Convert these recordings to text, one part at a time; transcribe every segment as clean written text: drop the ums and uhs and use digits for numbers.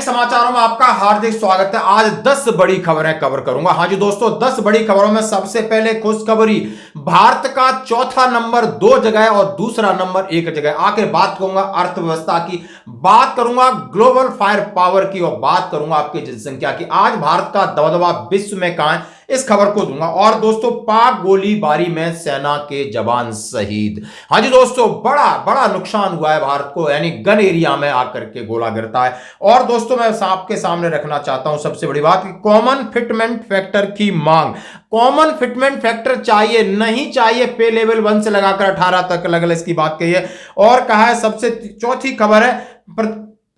समाचारों में आपका हार्दिक स्वागत है। आज 10 बड़ी खबरें कवर करूंगा। हाँ जी दोस्तों, 10 बड़ी खबरों में सबसे पहले खुशखबरी, भारत का चौथा नंबर 2 जगह और दूसरा नंबर 1 जगह। आखिर बात करूंगा अर्थव्यवस्था की, बात करूंगा ग्लोबल फायर पावर की और बात करूंगा आपकी जनसंख्या की। आज भारत का दबदबा विश्व में कहां है, इस खबर को दूंगा। और दोस्तों, पाक गोलीबारी में सेना के जवान शहीद। हाँ जी दोस्तों, बड़ा नुकसान हुआ है भारत को, यानी गन एरिया में आकर के गोला गिरता है। और दोस्तों, मैं आपके सामने रखना चाहता हूं सबसे बड़ी बात, कॉमन फिटमेंट फैक्टर की मांग। कॉमन फिटमेंट फैक्टर चाहिए नहीं चाहिए, पे लेवल 1 से लगाकर 18 तक अलग अलग इसकी बात कही है। और कहा है सबसे चौथी खबर है,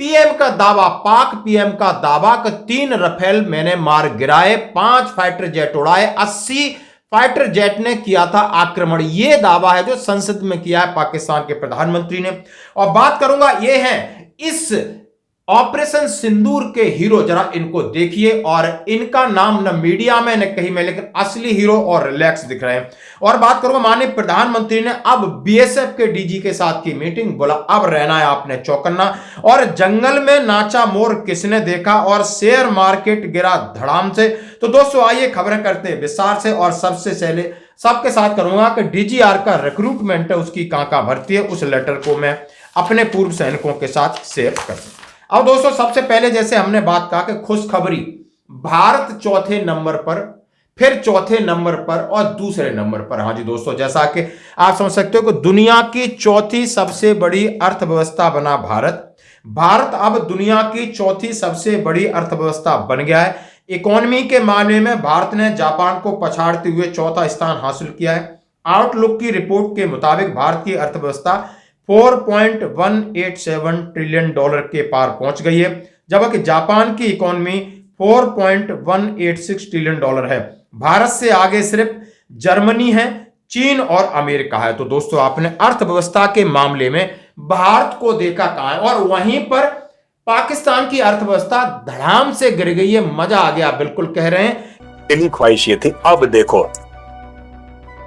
पीएम का दावा, पाक पीएम का दावा कि 3 रफेल मैंने मार गिराए, 5 फाइटर जेट उड़ाए, 80 फाइटर जेट ने किया था आक्रमण। यह दावा है जो संसद में किया है पाकिस्तान के प्रधानमंत्री ने। और बात करूंगा ये है इस ऑपरेशन सिंदूर के हीरो, जरा इनको देखिए। और इनका नाम न मीडिया में न कहीं में, लेकिन असली हीरो और रिलैक्स दिख रहे हैं। और बात करूंगा, माननीय प्रधानमंत्री ने अब बीएसएफ के डीजी के साथ की मीटिंग, बोला अब रहना है आपने चौकन्ना। और जंगल में नाचा मोर किसने देखा, और शेयर मार्केट गिरा धड़ाम से। तो दोस्तों आइए खबरें करते हैं विस्तार से। और सबसे पहले सबके साथ करूंगा कि डीजीआर का रिक्रूटमेंट है, उसकी कहां भर्ती है, उस लेटर को मैं अपने पूर्व सैनिकों के साथ शेयर कर सकता। अब दोस्तों, सबसे पहले जैसे हमने बात कहा कि खुशखबरी, भारत चौथे नंबर पर, फिर चौथे नंबर पर और दूसरे नंबर पर। हाँ जी दोस्तों, जैसा कि आप समझ सकते हो कि दुनिया की चौथी सबसे बड़ी अर्थव्यवस्था बना भारत। भारत अब दुनिया की चौथी सबसे बड़ी अर्थव्यवस्था बन गया है। इकोनॉमी के मामले में भारत ने जापान को पछाड़ते हुए चौथा स्थान हासिल किया है। आउटलुक की रिपोर्ट के मुताबिक भारत की अर्थव्यवस्था $4.187 ट्रिलियन के पार पहुंच गई है, जबकि जापान की इकोनॉमी $4.186 ट्रिलियन है। भारत से आगे सिर्फ जर्मनी है, चीन और अमेरिका है। तो दोस्तों, आपने अर्थव्यवस्था के मामले में भारत को देखा कहां है, और वहीं पर पाकिस्तान की अर्थव्यवस्था धड़ाम से गिर गई है। मजा आ गया, बिल्कुल कह रहे हैं। पहली ख्वाहिश ये थी, अब देखो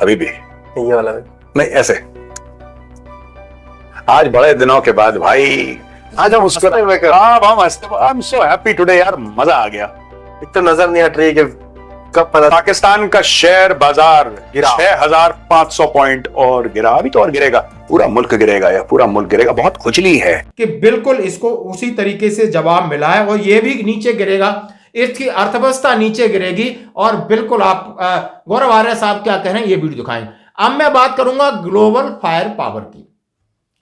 अभी भी ये वाला नहीं, ऐसे आज बड़े दिनों के बाद भाई आज हम उसको I am so happy today यार, मजा आ गया। एक तो नजर नहीं हट रही कि कब पता। पाकिस्तान का शेयर बाजार गिरा 6500 पॉइंट और गिरा, अभी तो और गिरेगा, पूरा मुल्क गिरेगा, या पूरा मुल्क गिरेगा। बहुत खुजली है कि बिल्कुल इसको उसी तरीके से जवाब मिला है, और ये भी नीचे गिरेगा, इसकी अर्थव्यवस्था नीचे गिरेगी। और बिल्कुल आप गौरव आर्य साहब क्या कह रहे हैं, ये वीडियो दिखाएं। अब मैं बात करूंगा ग्लोबल फायर पावर की,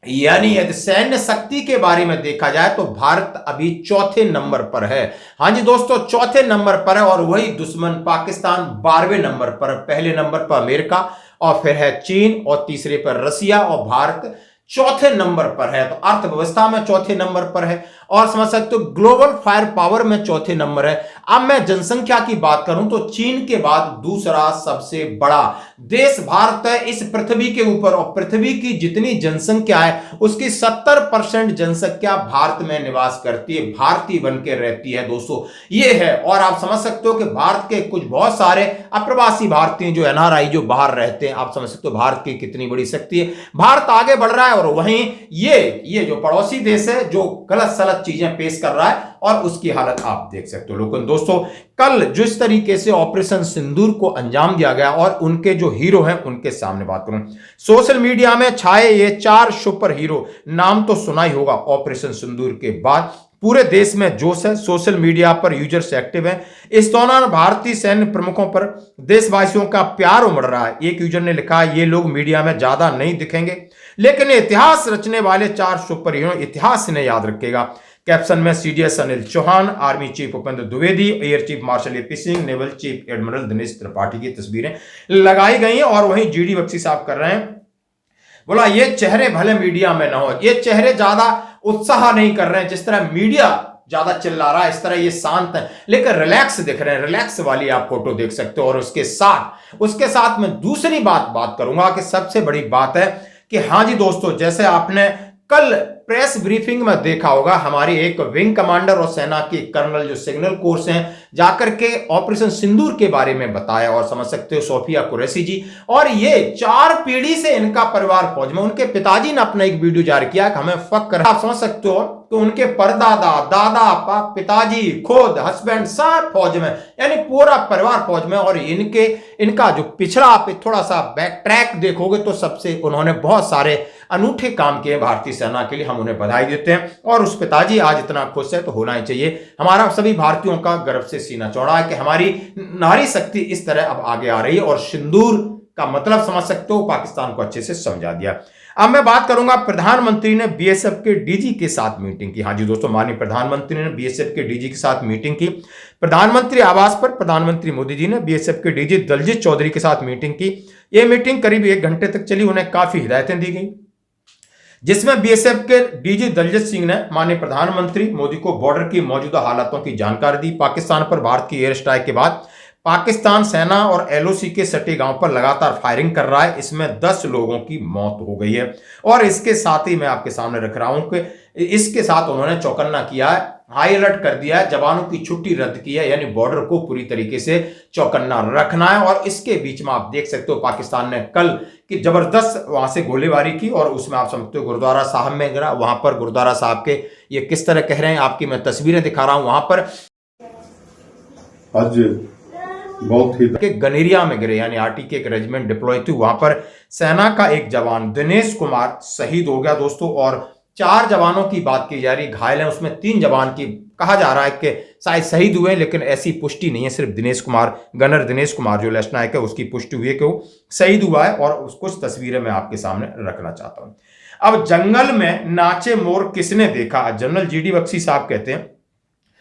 यानी यदि सैन्य शक्ति के बारे में देखा जाए तो भारत अभी चौथे नंबर पर है। हां जी दोस्तों, चौथे नंबर पर है। और वही दुश्मन पाकिस्तान 12वें नंबर पर, पहले नंबर पर अमेरिका, और फिर है चीन, और तीसरे पर रसिया, और भारत चौथे नंबर पर है। तो अर्थव्यवस्था में चौथे नंबर पर है, और समझ सकते हो ग्लोबल फायर पावर में चौथे नंबर है। अब मैं जनसंख्या की बात करूं तो चीन के बाद दूसरा सबसे बड़ा देश भारत है इस पृथ्वी के ऊपर। और पृथ्वी की जितनी जनसंख्या है उसकी 70% जनसंख्या भारत में निवास करती है, भारतीय बन के रहती है दोस्तों, ये है। और आप समझ सकते हो कि भारत के कुछ बहुत सारे अप्रवासी भारतीय जो एनआरआई जो बाहर रहते हैं, आप समझ सकते हो भारत की कितनी बड़ी शक्ति है। भारत आगे बढ़ रहा है, और वहीं ये जो पड़ोसी देश है जो गलत सलत चीजें पेश कर रहा है, और उसकी हालत आप देख सकते हो। लेकिन दोस्तों, कल जिस तरीके से ऑपरेशन सिंदूर को अंजाम दिया गया, और उनके जो हीरो हैं उनके सामने बात करूं, सोशल मीडिया में छाए ये 4 सुपर हीरो, नाम तो सुना ही होगा। ऑपरेशन सिंदूर के बाद पूरे देश में जोश है, सोशल मीडिया पर यूजर्स एक्टिव हैं। इस दौरान भारतीय सैन्य प्रमुखों पर देशवासियों का प्यार उमड़ रहा है। एक यूजर ने लिखा, ये लोग मीडिया में ज्यादा नहीं दिखेंगे, लेकिन इतिहास रचने वाले 4 सुपर हीरो इतिहास इन्हें याद रखेगा। कैप्शन में CDS Anil Chauhan, army chief Upendra Dwivedi, air chief marshal AP Singh, naval chief admiral Dinesh Tripathi की तस्वीरें लगाई गई हैं। और वहीं जीडी बख्शी साहब कर रहे हैं, बोला ये चेहरे भले मीडिया में ना हो, ये चेहरे ज्यादा उत्साह नहीं कर रहे हैं, जिस तरह मीडिया ज्यादा चिल्ला रहा है इस तरह ये शांत है, लेकिन रिलैक्स दिख रहे हैं। रिलैक्स वाली आप फोटो देख सकते हो। और उसके साथ मैं दूसरी बात करूंगा कि सबसे बड़ी बात है कि हाँ जी दोस्तों, जैसे आपने कल प्रेस ब्रीफिंग में देखा होगा, हमारी एक विंग कमांडर और सेना की कर्नल जो सिग्नल कोर्स हैं जाकर के ऑपरेशन सिंदूर के बारे में बताया। और समझ सकते हो सोफिया कुरैशी जी, और ये 4 पीढ़ी से इनका परिवार फौज में, उनके पिताजी ने अपना एक वीडियो जारी किया कि हमें फक्र, आप समझ सकते हो तो उनके परदादा, दादा, पिताजी, खुद, हस्बैंड सब फौज में, यानी पूरा परिवार फौज में। और इनका जो पिछड़ा आप थोड़ा सा बैक ट्रैक देखोगे तो सबसे उन्होंने बहुत सारे अनूठे काम किए भारतीय सेना के लिए, हम उन्हें बधाई देते हैं। और उस पिताजी आज इतना खुश है तो होना ही चाहिए। हमारा सभी भारतीयों का गर्व से सीना चौड़ा है कि हमारी नारी शक्ति इस तरह अब आगे आ रही है, और सिंदूर का मतलब समझ सकते हो, पाकिस्तान को अच्छे से समझा दिया। अब मैं बात करूंगा, प्रधानमंत्री ने बीएसएफ के डीजी के साथ मीटिंग की। हाँ जी दोस्तों, माननीय प्रधानमंत्री ने बीएसएफ के डीजी के साथ मीटिंग की। प्रधानमंत्री आवास पर प्रधानमंत्री मोदी जी ने बीएसएफ के डीजी दलजीत चौधरी के साथ मीटिंग की। यह मीटिंग करीब 1 घंटे तक चली। उन्हें काफी हिदायतें दी गई, जिसमें बीएसएफ के डीजी दलजीत सिंह ने माननीय प्रधानमंत्री मोदी को बॉर्डर की मौजूदा हालातों की जानकारी दी। पाकिस्तान पर भारत की एयर स्ट्राइक के बाद पाकिस्तान सेना और एलओसी के सटे गांव पर लगातार फायरिंग कर रहा है। इसमें 10 लोगों की मौत हो गई है। और इसके साथ ही मैं आपके सामने रख रहा हूं कि इसके साथ उन्होंने चौकन्ना किया है, हाई अलर्ट कर दिया है, जवानों की छुट्टी रद्द की है, यानी बॉर्डर को पूरी तरीके से चौकन्ना रखना है। और इसके बीच में आप देख सकते हो पाकिस्तान ने कल की जबरदस्त वहां से गोलीबारी की, और उसमें आप समझते हो गुरुद्वारा साहब में गिरा। वहां पर गुरुद्वारा साहब के ये किस तरह कह रहे हैं, आपकी मैं तस्वीरें दिखा रहा हूं। वहां पर आज बहुत ही के गनेरिया में गिरे, यानी आरटी के एक रेजिमेंट डिप्लॉय थी, वहां पर सेना का एक जवान दिनेश कुमार शहीद हो गया दोस्तों। और 4 जवानों की बात की जा रही, घायल है, उसमें 3 जवान की कहा जा रहा है कि शायद शहीद हुए, लेकिन ऐसी पुष्टि नहीं है। सिर्फ दिनेश कुमार, गनर दिनेश कुमार जो लेफ्टिनेंट नायक है, उसकी पुष्टि हुई है कि वो शहीद हुआ है। और कुछ तस्वीरें मैं आपके सामने रखना चाहता हूं। अब जंगल में नाचे मोर किसने देखा, जनरल जीडी बख्शी साहब कहते हैं,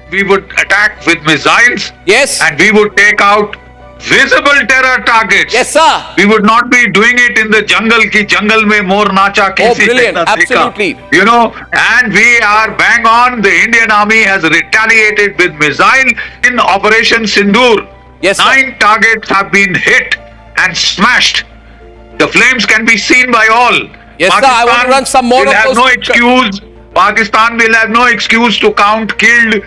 we would attack with missiles. Yes. And we would take out visible terror targets. Yes, sir. We would not be doing it in the jungle ki jungle mein mor nacha kisi brilliant. ne dekha. Absolutely. You know, and we are bang on. The Indian Army has retaliated with missile in Operation Sindoor. Yes, sir. 9 targets have been hit and smashed. The flames can be seen by all. Yes, sir. I want to run some more will of have those. no excuse. Pakistan will have no excuse to count killed,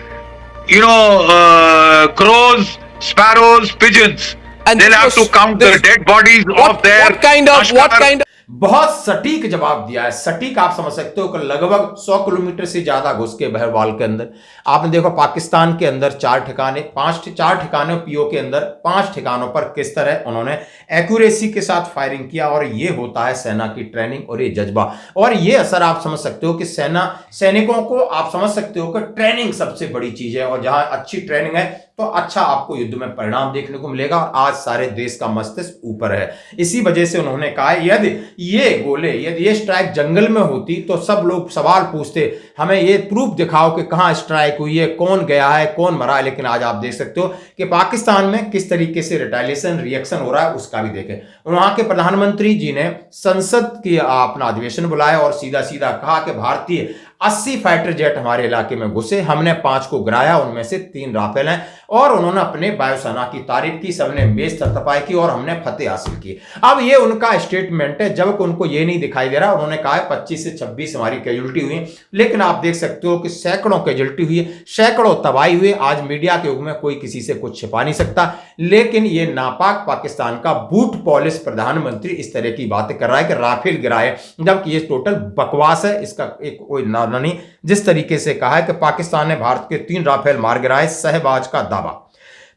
crows, sparrows, pigeons. And they'll have to count the dead bodies of their what kind of बहुत सटीक जवाब दिया है। सटीक आप समझ सकते हो कि लगभग 100 किलोमीटर से ज्यादा घुस के बहरवाल के अंदर आपने देखो पाकिस्तान के अंदर 4 ठिकाने, 4 ठिकाने पीओ के अंदर 5 ठिकानों पर किस तरह उन्होंने एक्यूरेसी के साथ फायरिंग किया। और ये होता है सेना की ट्रेनिंग और ये जज्बा, और ये असर आप समझ सकते हो कि सैनिकों को आप समझ सकते हो कि ट्रेनिंग सबसे बड़ी चीज है, और जहां अच्छी ट्रेनिंग है तो अच्छा आपको युद्ध में परिणाम देखने को मिलेगा। और आज सारे देश का मस्तिष्क ऊपर है। इसी वजह से उन्होंने कहा यदि ये स्ट्राइक जंगल में होती तो सब लोग सवाल पूछते, हमें ये प्रूफ दिखाओ कि कहां स्ट्राइक हुई है, कौन गया है, कौन मरा है। लेकिन आज आप देख सकते हो कि पाकिस्तान में किस तरीके से रिटेलिएशन रिएक्शन हो रहा है, उसका भी देखें। वहां के प्रधानमंत्री जी ने संसद की अपना अधिवेशन बुलाया और सीधा सीधा कहा कि भारतीय 80 फाइटर जेट हमारे इलाके में घुसे, हमने 5 को गिराया, उनमें से 3 राफेल हैं। और उन्होंने अपने वायुसेना की तारीफ की, सबने मेज थपथपाई की और हमने फतेह हासिल की। अब ये उनका स्टेटमेंट है, जब उनको ये नहीं दिखाई दे रहा। उन्होंने कहा है 25 से 26 हमारी कैजुअल्टी हुई, लेकिन आप देख सकते हो कि सैकड़ों कैजुअल्टी हुई, सैकड़ों तबाही हुई। आज मीडिया के युग में कोई किसी से कुछ छिपा नहीं सकता, लेकिन ये नापाक पाकिस्तान का बूट पॉलिश प्रधानमंत्री इस तरह की बातें कर रहा है कि राफेल गिराए, जबकि ये टोटल बकवास है। इसका एक कोई नहीं। जिस तरीके से कहा है कि पाकिस्तान ने भारत के 3 राफेल मार गिराए, शहबाज का दावा।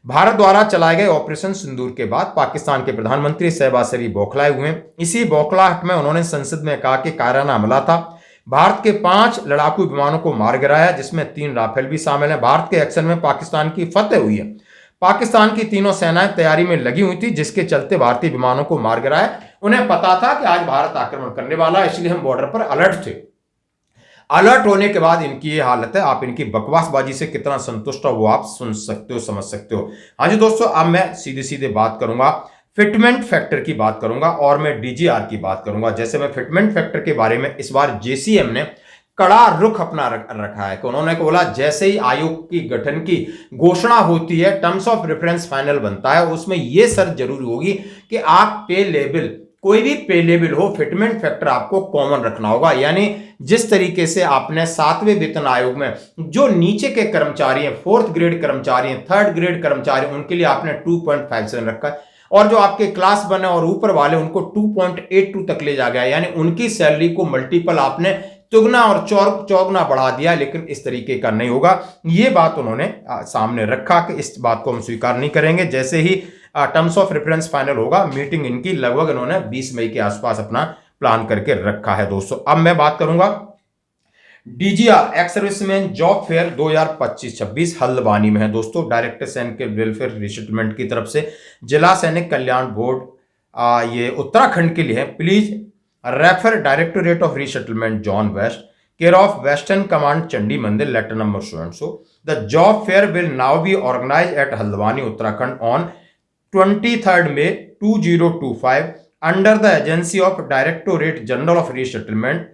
भारत द्वारा चलाए गए ऑपरेशन सिंदूर के बाद पाकिस्तान के प्रधानमंत्री शहबाज शरीफ बौखलाए हुए हैं। इसी बौखलाहट में उन्होंने संसद में कहा कि कायराना हमला था, भारत के 5 लड़ाकू विमानों को मार गिराया, जिसमें 3 राफेल भी शामिल हैं। भारत के एक्शन में पाकिस्तान की फतेह हुई है। पाकिस्तान की तीनों सेनाएं तैयारी में लगी हुई थी, जिसके चलते भारतीय विमानों को मार गिराया। उन्हें पता था कि आज भारत आक्रमण करने वाला है, इसलिए हम बॉर्डर पर अलर्ट थे। अलर्ट होने के बाद इनकी ये हालत है। आप इनकी बकवासबाजी से कितना संतुष्ट हो वो आप सुन सकते हो, समझ सकते हो। हाँ जी दोस्तों, अब मैं सीधे सीधे बात करूंगा, फिटमेंट फैक्टर की बात करूंगा और मैं डीजीआर की बात करूंगा। जैसे मैं फिटमेंट फैक्टर के बारे में, इस बार जेसीएम ने कड़ा रुख अपना रखा है कि उन्होंने बोला जैसे ही आयोग की गठन की घोषणा होती है, टर्म्स ऑफ रेफरेंस फाइनल बनता है, उसमें यह शर्त जरूरी होगी कि आप पे लेवल कोई भी पे लेवल हो, फिटमेंट फैक्टर आपको कॉमन रखना होगा। यानी जिस तरीके से आपने 7वें वेतन आयोग में जो नीचे के कर्मचारी हैं, 4th ग्रेड कर्मचारी हैं, 3rd ग्रेड कर्मचारी, उनके लिए आपने 2.57 रखा है, और जो आपके क्लास 1 और ऊपर वाले उनको 2.82 तक ले जा गया। यानी उनकी सैलरी को मल्टीपल आपने तुगना और चौगुना बढ़ा दिया, लेकिन इस तरीके का नहीं होगा। ये बात उन्होंने सामने रखा कि इस बात को हम स्वीकार नहीं करेंगे। जैसे ही टर्म्स ऑफ रेफरेंस फाइनल होगा, मीटिंग इनकी लगभग इन्होंने 20 मई के आसपास अपना प्लान करके रखा है दोस्तों। अब मैं बात करूंगा DGR ex serviceman job fair 2025-26 Haldwani में है दोस्तों। डायरेक्टर सैनिक वेलफेयर रिसेटलमेंट की तरफ से जिला सैनिक कल्याण बोर्ड ये उत्तराखंड के लिए है। Please refer directorate of resettlement zone west, care of western command Chandimandir, letter number so and so. The job fair will now be organize at Haldwani Uttarakhand on 23rd May 2025 under the agency of Directorate General of Resettlement.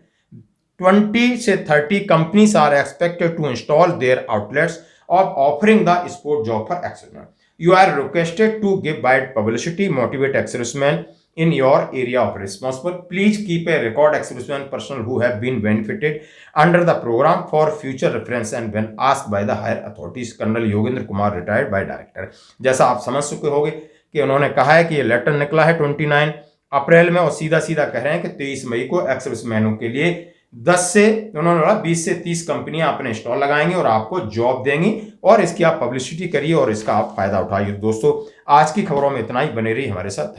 20 से 30 companies are expected to install their outlets of offering the sport job for ex-servicemen. You are requested to give wide publicity, motivate ex-servicemen in your area of responsible. Please keep a record ex-servicemen personnel who have been benefited under the program for future reference and when asked by the higher authorities. Colonel Yogendra Kumar retired by director. जैसा आप समझ चुके होंगे कि उन्होंने कहा है कि ये लेटर निकला है 29 अप्रैल में और सीधा सीधा कह रहे हैं कि 23 मई को एक्स-सर्विसमैनों के लिए 20 से 30 कंपनियां अपने स्टॉल लगाएंगी और आपको जॉब देंगी, और इसकी आप पब्लिसिटी करिए और इसका आप फायदा उठाइए। दोस्तों आज की खबरों में इतना ही, बने रहिए हमारे साथ।